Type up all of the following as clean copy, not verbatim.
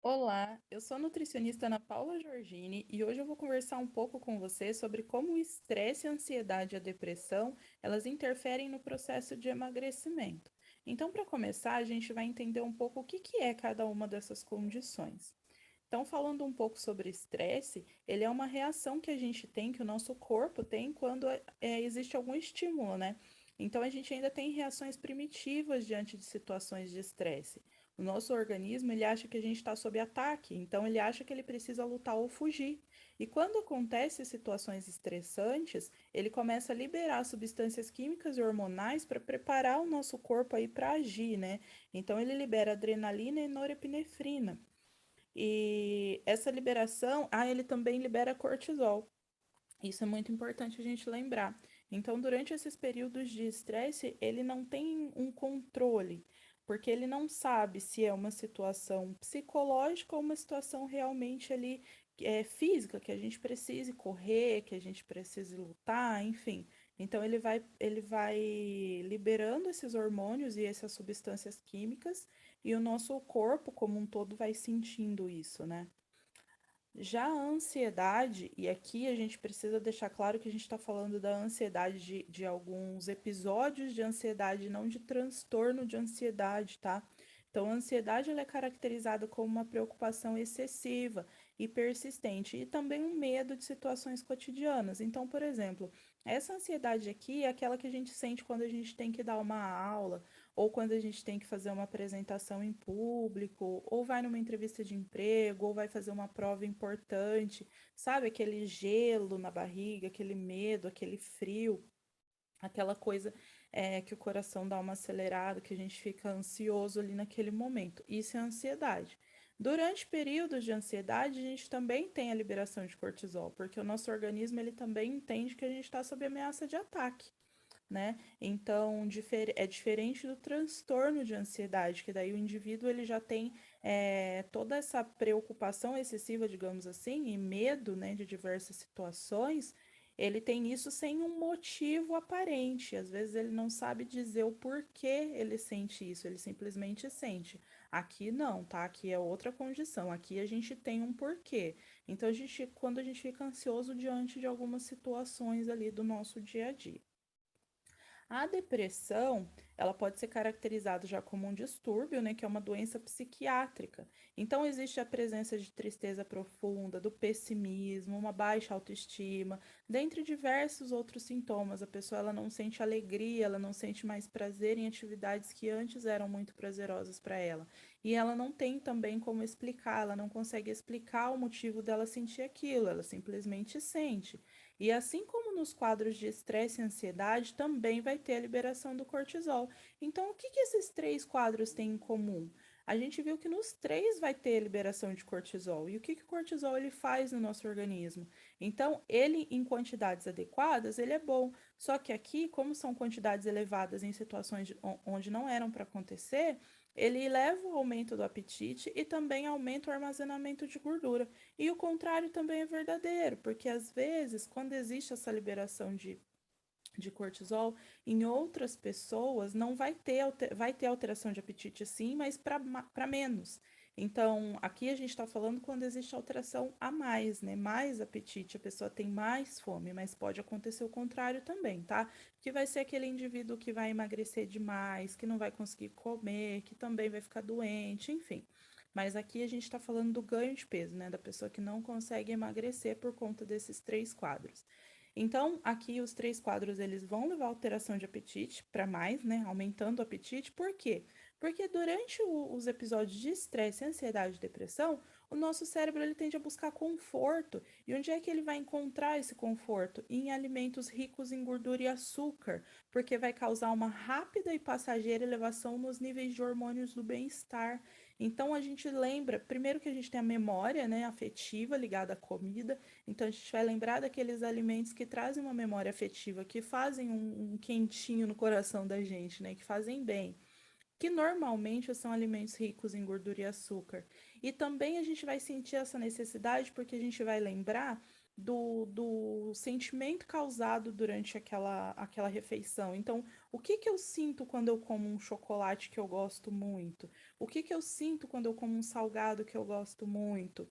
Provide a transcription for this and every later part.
Olá, eu sou a nutricionista Ana Paula Giorgini e hoje eu vou conversar um pouco com você sobre como o estresse, a ansiedade e a depressão, elas interferem no processo de emagrecimento. Então, para começar, a gente vai entender um pouco o que é cada uma dessas condições. Então, falando um pouco sobre estresse, ele é uma reação que a gente tem, que o nosso corpo tem quando existe algum estímulo, né? Então, a gente ainda tem reações primitivas diante de situações de estresse. O nosso organismo, ele acha que a gente está sob ataque, então ele acha que ele precisa lutar ou fugir. E quando acontecem situações estressantes, ele começa a liberar substâncias químicas e hormonais para preparar o nosso corpo aí para agir, né? Então ele libera adrenalina e norepinefrina. E essa liberação, ele também libera cortisol. Isso é muito importante a gente lembrar. Então, durante esses períodos de estresse, ele não tem um controle, porque ele não sabe se é uma situação psicológica ou uma situação realmente ali física, que a gente precise correr, que a gente precise lutar, enfim. Então, ele vai liberando esses hormônios e essas substâncias químicas, e o nosso corpo como um todo vai sentindo isso, né? Já a ansiedade, e aqui a gente precisa deixar claro que a gente está falando da ansiedade de alguns episódios de ansiedade, não de transtorno de ansiedade, tá? Então, a ansiedade ela é caracterizada como uma preocupação excessiva e persistente, e também um medo de situações cotidianas. Então, por exemplo, essa ansiedade aqui é aquela que a gente sente quando a gente tem que dar uma aula, ou quando a gente tem que fazer uma apresentação em público, ou vai numa entrevista de emprego, ou vai fazer uma prova importante, sabe? Aquele gelo na barriga, aquele medo, aquele frio, aquela coisa que o coração dá uma acelerada, que a gente fica ansioso ali naquele momento. Isso é ansiedade. Durante períodos de ansiedade, a gente também tem a liberação de cortisol, porque o nosso organismo ele também entende que a gente está sob ameaça de ataque, né? Então, é diferente do transtorno de ansiedade, que daí o indivíduo ele já tem toda essa preocupação excessiva, digamos assim, e medo, né, de diversas situações. Ele tem isso sem um motivo aparente. Às vezes ele não sabe dizer o porquê ele sente isso, ele simplesmente sente. Aqui não, tá? Aqui é outra condição. Aqui a gente tem um porquê. Então, quando a gente fica ansioso diante de algumas situações ali do nosso dia a dia. A depressão, ela pode ser caracterizada já como um distúrbio, né, que é uma doença psiquiátrica. Então existe a presença de tristeza profunda, do pessimismo, uma baixa autoestima, dentre diversos outros sintomas. A pessoa ela não sente alegria, ela não sente mais prazer em atividades que antes eram muito prazerosas para ela. E ela não tem também como explicar, ela não consegue explicar o motivo dela sentir aquilo, ela simplesmente sente. E assim como nos quadros de estresse e ansiedade, também vai ter a liberação do cortisol. Então, o que esses três quadros têm em comum? A gente viu que nos três vai ter liberação de cortisol. E o que o cortisol ele faz no nosso organismo? Então, ele em quantidades adequadas, ele é bom. Só que aqui, como são quantidades elevadas em situações onde não eram para acontecer, ele leva o aumento do apetite e também aumenta o armazenamento de gordura. E o contrário também é verdadeiro, porque às vezes, quando existe essa liberação de cortisol, em outras pessoas não vai ter alteração de apetite sim, mas para menos. Então, aqui a gente está falando quando existe alteração a mais, né? Mais apetite, a pessoa tem mais fome, mas pode acontecer o contrário também, tá? Que vai ser aquele indivíduo que vai emagrecer demais, que não vai conseguir comer, que também vai ficar doente, enfim. Mas aqui a gente está falando do ganho de peso, né? Da pessoa que não consegue emagrecer por conta desses três quadros. Então, aqui os três quadros eles vão levar a alteração de apetite para mais, né? Aumentando o apetite. Por quê? Porque durante os episódios de estresse, ansiedade e depressão, o nosso cérebro ele tende a buscar conforto. E onde é que ele vai encontrar esse conforto? Em alimentos ricos em gordura e açúcar, porque vai causar uma rápida e passageira elevação nos níveis de hormônios do bem-estar. Então a gente lembra, primeiro que a gente tem a memória, né, afetiva ligada à comida, então a gente vai lembrar daqueles alimentos que trazem uma memória afetiva, que fazem um quentinho no coração da gente, né, que fazem bem, que normalmente são alimentos ricos em gordura e açúcar. E também a gente vai sentir essa necessidade porque a gente vai lembrar do sentimento causado durante aquela refeição. Então, o que que eu sinto quando eu como um chocolate que eu gosto muito? O que que eu sinto quando eu como um salgado que eu gosto muito?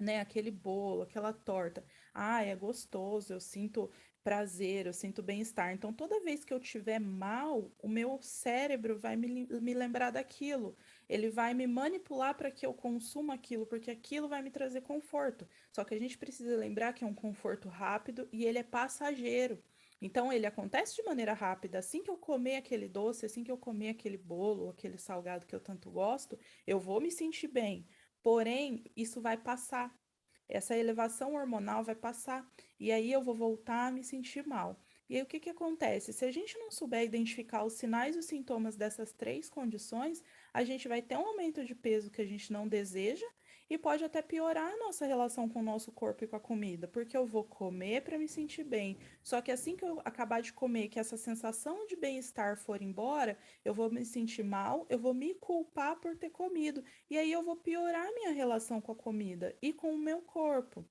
Né, aquele bolo, aquela torta. Ah, é gostoso, eu sinto prazer, eu sinto bem-estar. Então, toda vez que eu tiver mal, o meu cérebro vai me lembrar daquilo. Ele vai me manipular para que eu consuma aquilo, porque aquilo vai me trazer conforto. Só que a gente precisa lembrar que é um conforto rápido e ele é passageiro. Então, ele acontece de maneira rápida. Assim que eu comer aquele doce, assim que eu comer aquele bolo, aquele salgado que eu tanto gosto, eu vou me sentir bem. Porém, isso vai passar. Essa elevação hormonal vai passar. E aí eu vou voltar a me sentir mal. E aí o que que acontece? Se a gente não souber identificar os sinais e os sintomas dessas três condições, a gente vai ter um aumento de peso que a gente não deseja e pode até piorar a nossa relação com o nosso corpo e com a comida, porque eu vou comer para me sentir bem. Só que assim que eu acabar de comer, que essa sensação de bem-estar for embora, eu vou me sentir mal, eu vou me culpar por ter comido. E aí eu vou piorar minha relação com a comida e com o meu corpo.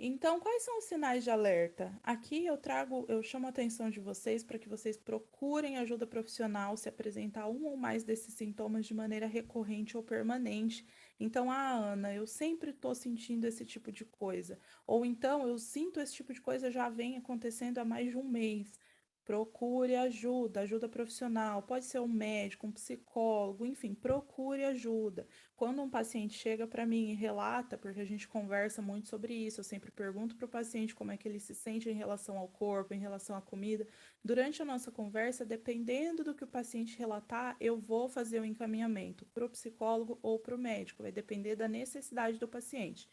Então, quais são os sinais de alerta? Aqui eu chamo a atenção de vocês para que vocês procurem ajuda profissional se apresentar um ou mais desses sintomas de maneira recorrente ou permanente. Então, Ana, eu sempre estou sentindo esse tipo de coisa. Ou então, eu sinto esse tipo de coisa já vem acontecendo há mais de um mês. Procure ajuda, ajuda profissional. Pode ser um médico, um psicólogo, enfim, procure ajuda. Quando um paciente chega para mim e relata, porque a gente conversa muito sobre isso, eu sempre pergunto para o paciente como é que ele se sente em relação ao corpo, em relação à comida. Durante a nossa conversa, dependendo do que o paciente relatar, eu vou fazer o encaminhamento para o psicólogo ou para o médico, vai depender da necessidade do paciente.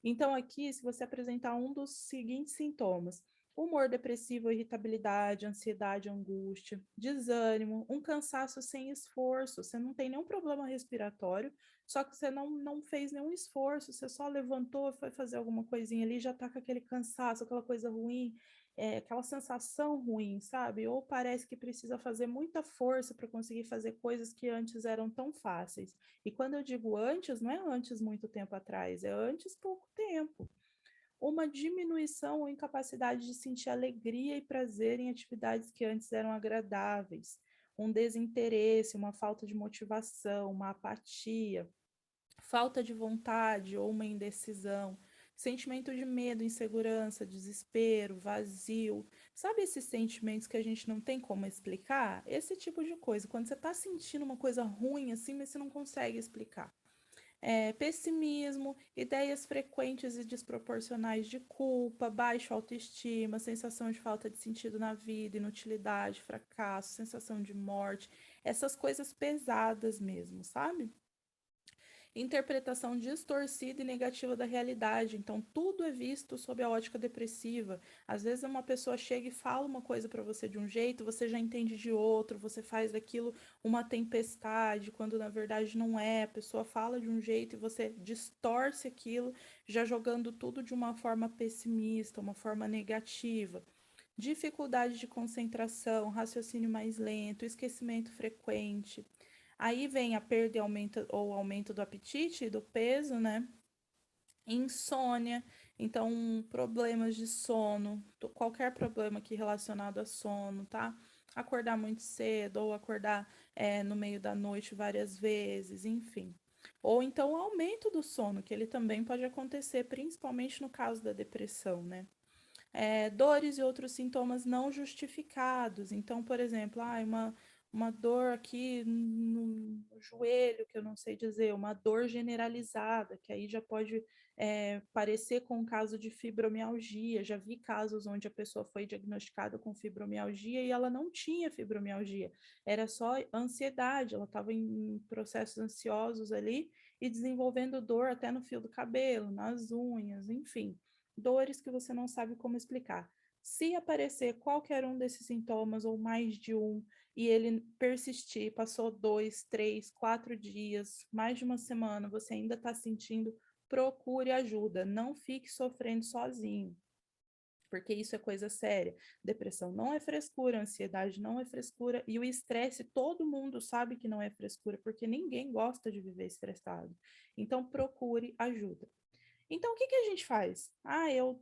Então, aqui, se você apresentar um dos seguintes sintomas: humor depressivo, irritabilidade, ansiedade, angústia, desânimo, um cansaço sem esforço, você não tem nenhum problema respiratório, só que você não fez nenhum esforço, você só levantou, foi fazer alguma coisinha ali, já tá com aquele cansaço, aquela coisa ruim, aquela sensação ruim, sabe? Ou parece que precisa fazer muita força para conseguir fazer coisas que antes eram tão fáceis. E quando eu digo antes, não é antes muito tempo atrás, é antes pouco tempo. Uma diminuição ou incapacidade de sentir alegria e prazer em atividades que antes eram agradáveis. Um desinteresse, uma falta de motivação, uma apatia, falta de vontade ou uma indecisão, sentimento de medo, insegurança, desespero, vazio. Sabe esses sentimentos que a gente não tem como explicar? Esse tipo de coisa. Quando você está sentindo uma coisa ruim assim, mas você não consegue explicar. Pessimismo, ideias frequentes e desproporcionais de culpa, baixa autoestima, sensação de falta de sentido na vida, inutilidade, fracasso, sensação de morte, essas coisas pesadas mesmo, sabe? Interpretação distorcida e negativa da realidade. Então, tudo é visto sob a ótica depressiva. Às vezes, uma pessoa chega e fala uma coisa para você de um jeito, você já entende de outro, você faz daquilo uma tempestade, quando na verdade não é. A pessoa fala de um jeito e você distorce aquilo, já jogando tudo de uma forma pessimista, uma forma negativa. Dificuldade de concentração, raciocínio mais lento, esquecimento frequente. Aí vem a perda e aumento, ou aumento do apetite e do peso, né? Insônia, então problemas de sono, qualquer problema aqui relacionado a sono, tá? Acordar muito cedo ou acordar no meio da noite várias vezes, enfim. Ou então o aumento do sono, que ele também pode acontecer, principalmente no caso da depressão, né? Dores e outros sintomas não justificados. Então, por exemplo, uma dor aqui no joelho, que eu não sei dizer, uma dor generalizada, que aí já pode parecer com um caso de fibromialgia. Já vi casos onde a pessoa foi diagnosticada com fibromialgia e ela não tinha fibromialgia, era só ansiedade, ela estava em processos ansiosos ali e desenvolvendo dor até no fio do cabelo, nas unhas, enfim dores que você não sabe como explicar. Se aparecer qualquer um desses sintomas ou mais de um e ele persistir, passou 2, 3, 4 dias, mais de uma semana, você ainda está sentindo, procure ajuda. Não fique sofrendo sozinho, porque isso é coisa séria. Depressão não é frescura, ansiedade não é frescura e o estresse todo mundo sabe que não é frescura, porque ninguém gosta de viver estressado. Então procure ajuda. Então, o que que a gente faz? Ah, eu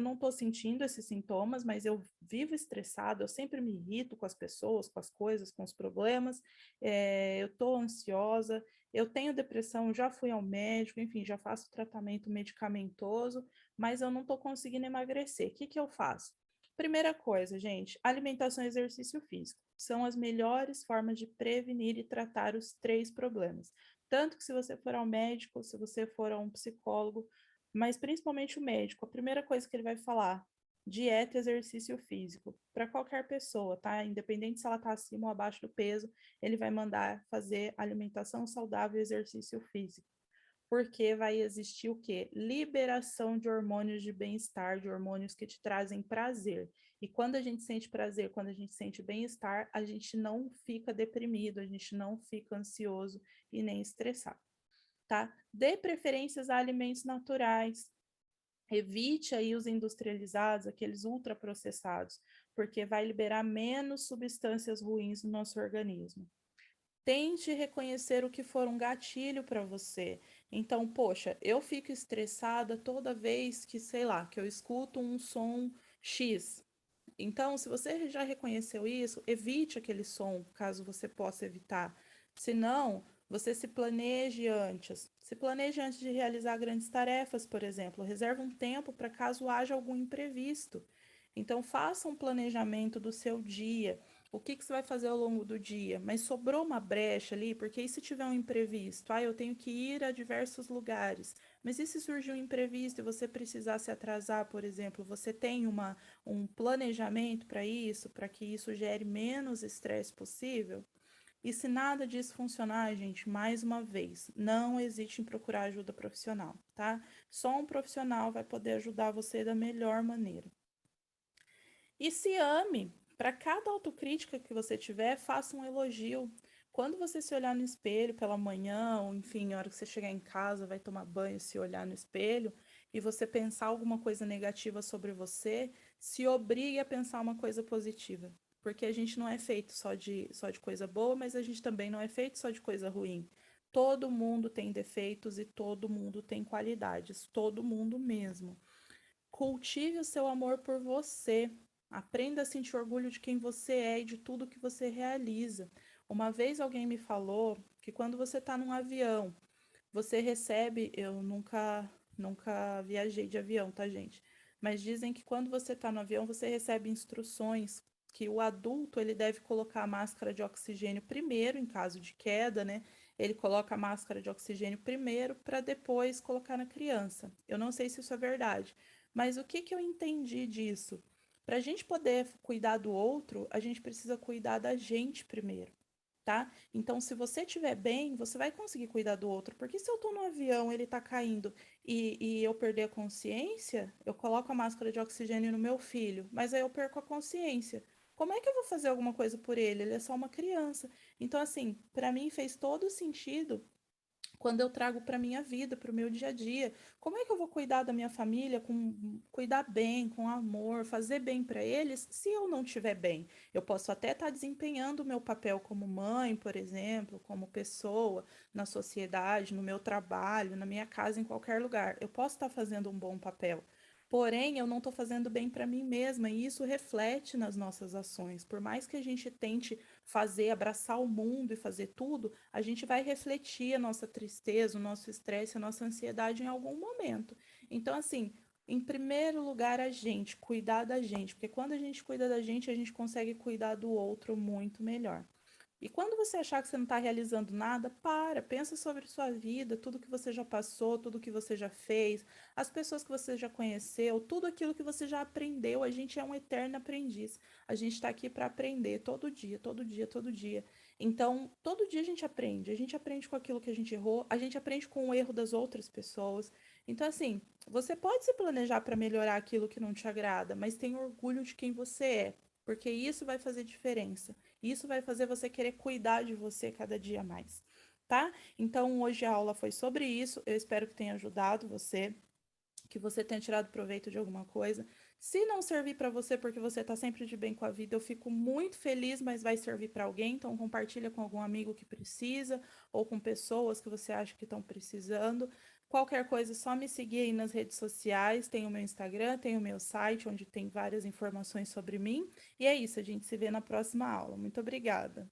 não tô sentindo esses sintomas, mas eu vivo estressado, eu sempre me irrito com as pessoas, com as coisas, com os problemas, eu tô ansiosa, eu tenho depressão, já fui ao médico, enfim, já faço tratamento medicamentoso, mas eu não tô conseguindo emagrecer. O que que eu faço? Primeira coisa, gente, alimentação e exercício físico são as melhores formas de prevenir e tratar os três problemas. Tanto que se você for ao médico, se você for a um psicólogo, mas principalmente o médico, a primeira coisa que ele vai falar, dieta e exercício físico, para qualquer pessoa, tá? Independente se ela está acima ou abaixo do peso, ele vai mandar fazer alimentação saudável e exercício físico. Porque vai existir o quê? Liberação de hormônios de bem-estar, de hormônios que te trazem prazer. E quando a gente sente prazer, quando a gente sente bem-estar, a gente não fica deprimido, a gente não fica ansioso e nem estressado, tá? Dê preferências a alimentos naturais. Evite aí os industrializados, aqueles ultraprocessados, porque vai liberar menos substâncias ruins no nosso organismo. Tente reconhecer o que for um gatilho para você. Então, poxa, eu fico estressada toda vez que, sei lá, que eu escuto um som X. Então, se você já reconheceu isso, evite aquele som, caso você possa evitar. Se não, você se planeje antes. Se planeje antes de realizar grandes tarefas, por exemplo. Reserve um tempo para caso haja algum imprevisto. Então, faça um planejamento do seu dia. O que que você vai fazer ao longo do dia? Mas sobrou uma brecha ali, porque e se tiver um imprevisto? Ah, eu tenho que ir a diversos lugares. Mas e se surgir um imprevisto e você precisar se atrasar, por exemplo? Você tem um planejamento para isso, para que isso gere menos estresse possível? E se nada disso funcionar, gente, mais uma vez, não hesite em procurar ajuda profissional, tá? Só um profissional vai poder ajudar você da melhor maneira. E se ame. Para cada autocrítica que você tiver, faça um elogio. Quando você se olhar no espelho pela manhã, ou enfim, na hora que você chegar em casa, vai tomar banho, se olhar no espelho, e você pensar alguma coisa negativa sobre você, se obrigue a pensar uma coisa positiva. Porque a gente não é feito só de coisa boa, mas a gente também não é feito só de coisa ruim. Todo mundo tem defeitos e todo mundo tem qualidades, todo mundo mesmo. Cultive o seu amor por você. Aprenda a sentir orgulho de quem você é e de tudo que você realiza. Uma vez alguém me falou que quando você está num avião, você recebe. Nunca viajei de avião, tá, gente? Mas dizem que quando você está no avião, você recebe instruções que o adulto ele deve colocar a máscara de oxigênio primeiro, em caso de queda, né? Ele coloca a máscara de oxigênio primeiro para depois colocar na criança. Eu não sei se isso é verdade, mas o que que eu entendi disso? Para a gente poder cuidar do outro, a gente precisa cuidar da gente primeiro, tá? Então, se você estiver bem, você vai conseguir cuidar do outro. Porque se eu tô no avião, ele tá caindo e eu perder a consciência, eu coloco a máscara de oxigênio no meu filho, mas aí eu perco a consciência. Como é que eu vou fazer alguma coisa por ele? Ele é só uma criança. Então, assim, para mim fez todo sentido quando eu trago para minha vida, para o meu dia a dia. Como é que eu vou cuidar da minha família, cuidar bem, com amor, fazer bem para eles, se eu não estiver bem? Eu posso até estar desempenhando o meu papel como mãe, por exemplo, como pessoa na sociedade, no meu trabalho, na minha casa, em qualquer lugar. Eu posso estar fazendo um bom papel. Porém, eu não estou fazendo bem para mim mesma, e isso reflete nas nossas ações. Por mais que a gente tente fazer, abraçar o mundo e fazer tudo, a gente vai refletir a nossa tristeza, o nosso estresse, a nossa ansiedade em algum momento. Então, assim, em primeiro lugar, a gente, cuidar da gente, porque quando a gente cuida da gente, a gente consegue cuidar do outro muito melhor. E quando você achar que você não está realizando nada, pensa sobre sua vida, tudo que você já passou, tudo que você já fez, as pessoas que você já conheceu, tudo aquilo que você já aprendeu. A gente é um eterno aprendiz. A gente está aqui para aprender todo dia, todo dia, todo dia. Então, todo dia a gente aprende. A gente aprende com aquilo que a gente errou, a gente aprende com o erro das outras pessoas. Então, assim, você pode se planejar para melhorar aquilo que não te agrada, mas tenha orgulho de quem você é, porque isso vai fazer diferença. Isso vai fazer você querer cuidar de você cada dia mais, tá? Então, hoje a aula foi sobre isso. Eu espero que tenha ajudado você, que você tenha tirado proveito de alguma coisa. Se não servir para você porque você está sempre de bem com a vida, eu fico muito feliz, mas vai servir para alguém. Então, compartilha com algum amigo que precisa ou com pessoas que você acha que estão precisando. Qualquer coisa, é só me seguir aí nas redes sociais. Tem o meu Instagram, tem o meu site, onde tem várias informações sobre mim. E é isso, a gente se vê na próxima aula. Muito obrigada.